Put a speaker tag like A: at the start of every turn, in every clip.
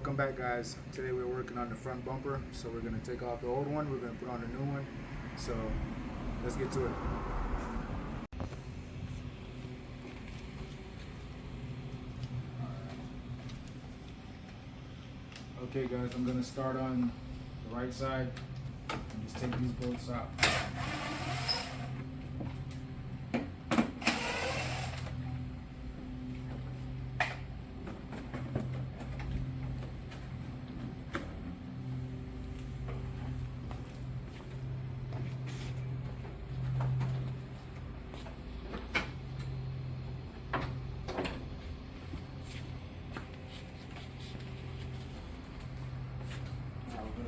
A: Welcome back, guys. Today we're working on the front bumper, so we're going to take off the old one, we're going to put on a new one, so let's get to it. Okay guys, I'm going to start on the right side and just take these bolts out.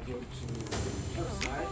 A: Go to the other side.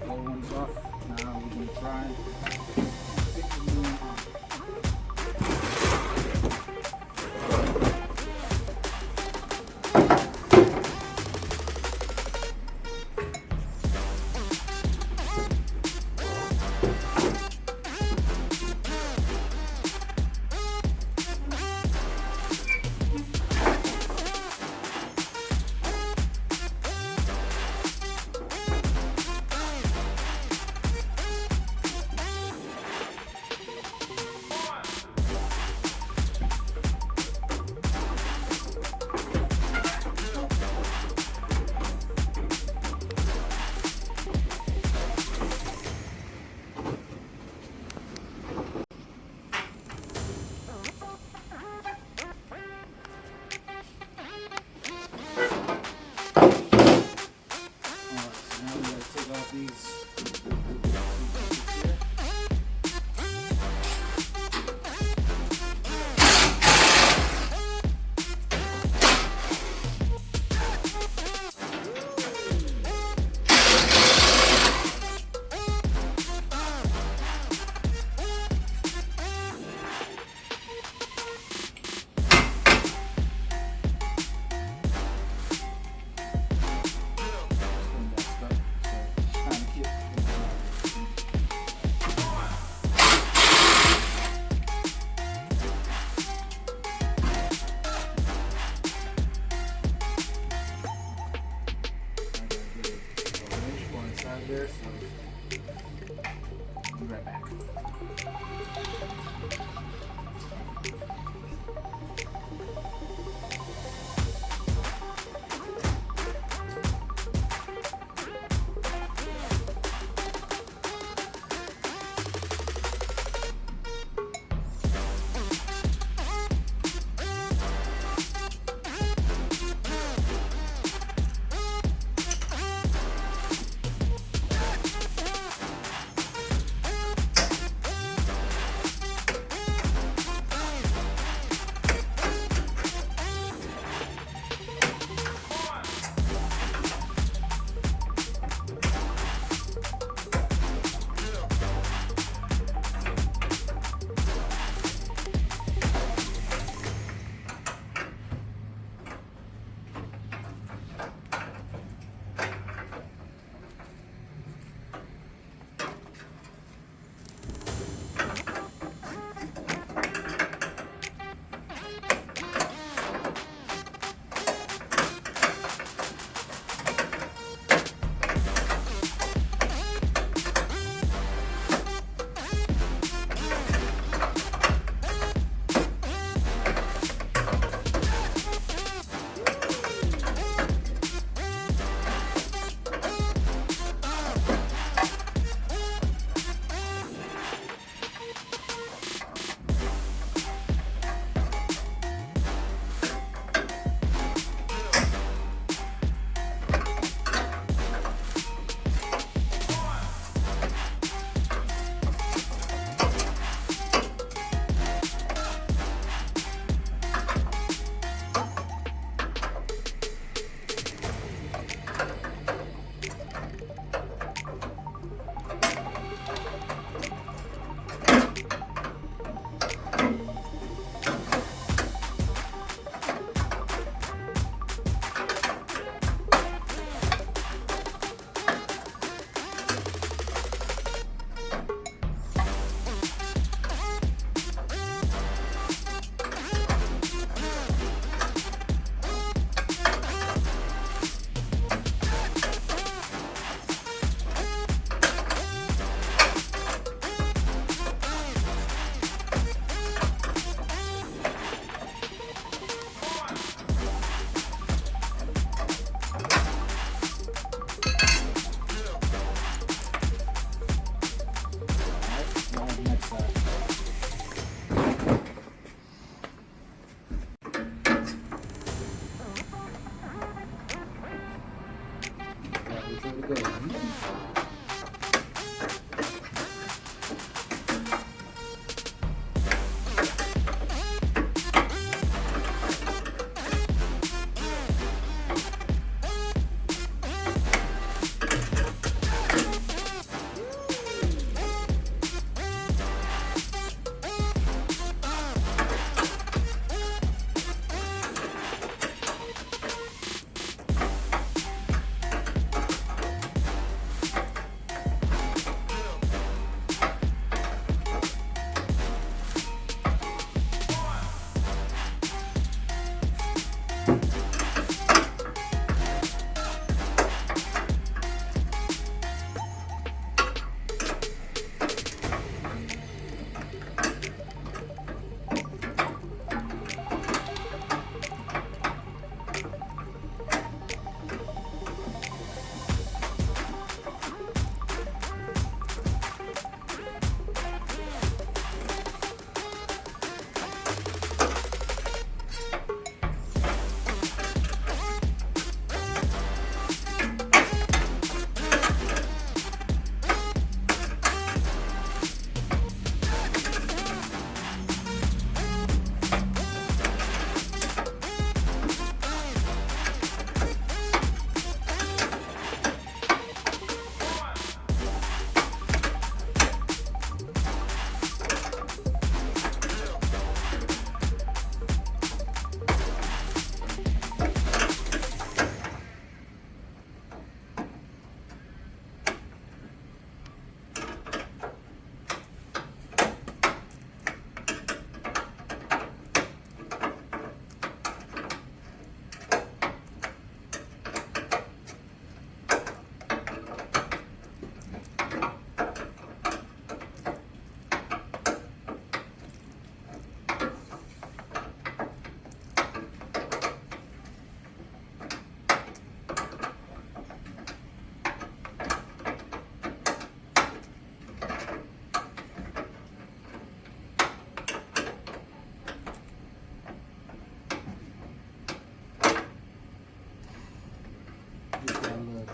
A: Old one's off. Now we're going to try and stick the new one on.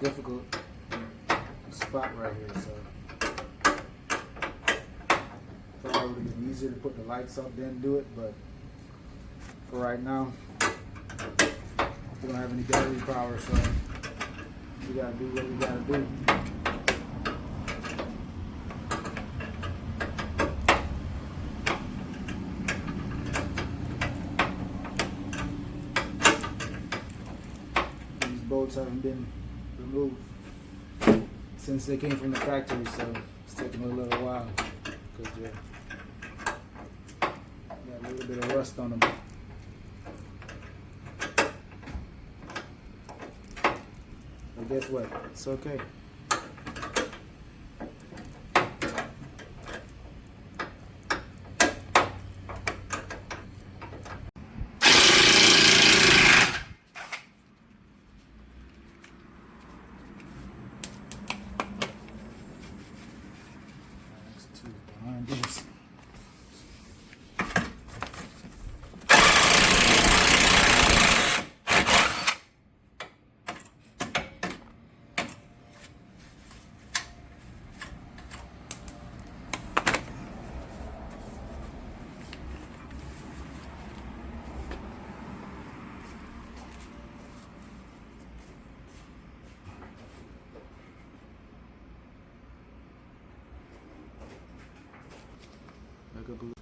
A: difficult spot right here, so thought it would have been easier to put the lights up then do it, but for right now we don't have any battery power, so we gotta do what we gotta do. These bolts haven't been removed since they came from the factory, so it's taking a little while because they got a little bit of rust on them. But guess what? It's okay. Next two behind this. Like a blue.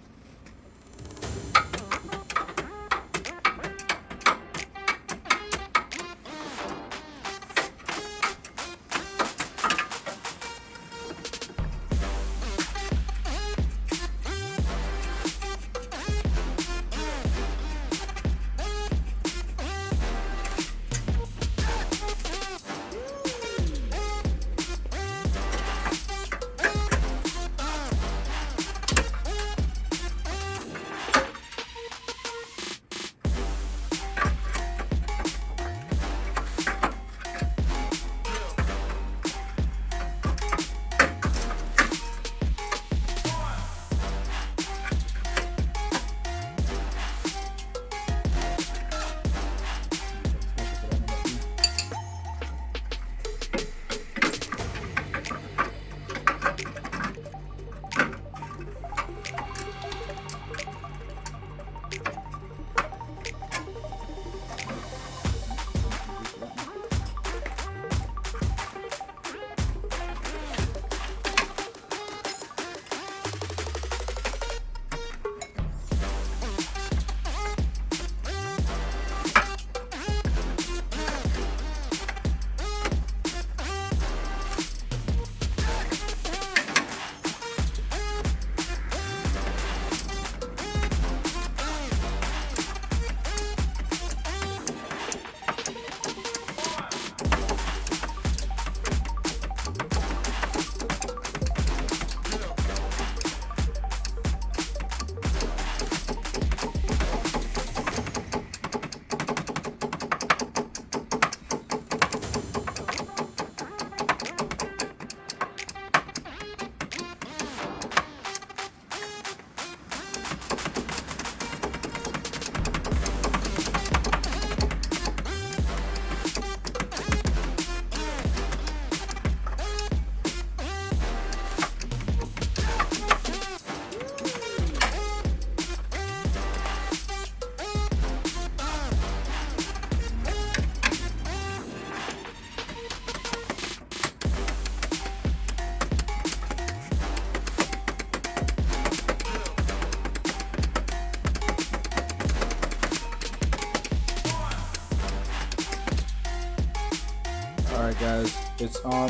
A: Alright guys, it's on.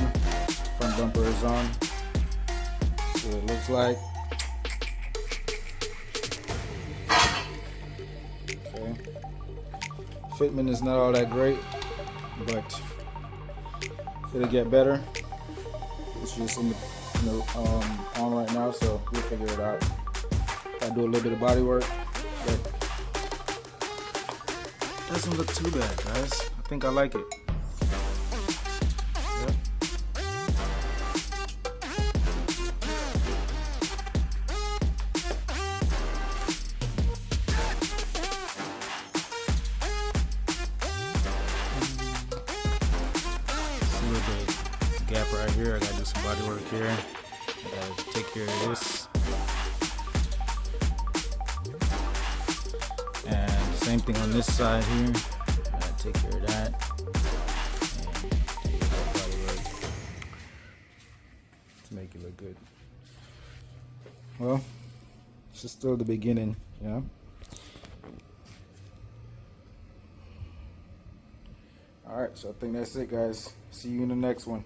A: Front bumper is on. See what it looks like. Okay. Fitment is not all that great, but it'll get better. It's just on right now, so we'll figure it out. I do a little bit of body work, but doesn't look too bad, guys. I think I like it. Yep. See what here. I gotta do some body work here. I gotta take care of this. And same thing on this side here. I gotta take care of that. And do that body work to make it look good. Well, this is still the beginning, yeah. Alright, so I think that's it, guys. See you in the next one.